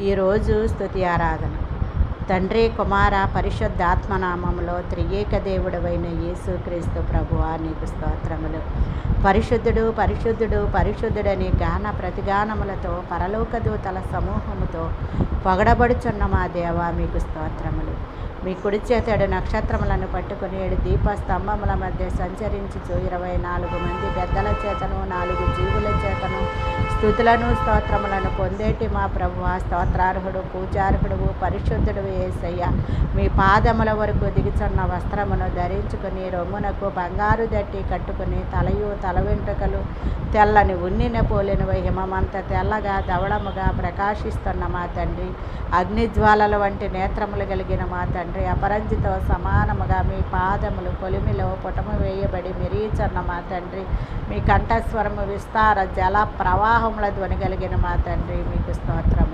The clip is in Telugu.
ఈరోజు స్తుతి ఆరాధన. తండ్రి, కుమార, పరిశుద్ధాత్మనామములో త్రియేక దేవుడవైన యేసుక్రీస్తు ప్రభువా, నీకు స్తోత్రములు. పరిశుద్ధుడు, పరిశుద్ధుడు, పరిశుద్ధుడని గాన ప్రతిగానములతో పరలోక దూతల సమూహముతో పొగడబడుచున్న మా దేవా, మీకు స్తోత్రములు. మీ కుడి చేతడు నక్షత్రములను పట్టుకుని 7 దీపస్తంభముల మధ్య సంచరించుచు 24 మంది పెద్దల చేతను 4 జీవుల చేతను స్తుతులను స్తోత్రములను పొందేటి మా ప్రభువా, స్తోత్రార్హుడు, పూజార్హుడు, పరిశుద్ధుడు యేసయ్య. మీ పాదముల వరకు దిగుచున్న వస్త్రమును ధరించుకుని రొమ్మునకు బంగారు దట్టి కట్టుకుని తలయు తల వెంట్రుకలు తెల్లని ఉన్నిన పోలిన హిమమంత తెల్లగా ధవళముగా ప్రకాశిస్తున్న మా తండ్రి, అగ్నిజ్వాలల వంటి నేత్రములు కలిగిన మా తండ్రి, అపరంజితో సమానముగా మీ పాదములు కొలిమిలో పుటము వేయబడి మెరీచున్న మా తండ్రి, మీ కంఠస్వరము విస్తార జల ప్రవాహముల ధ్వని కలిగిన మా తండ్రి, మీకు స్తోత్రములు.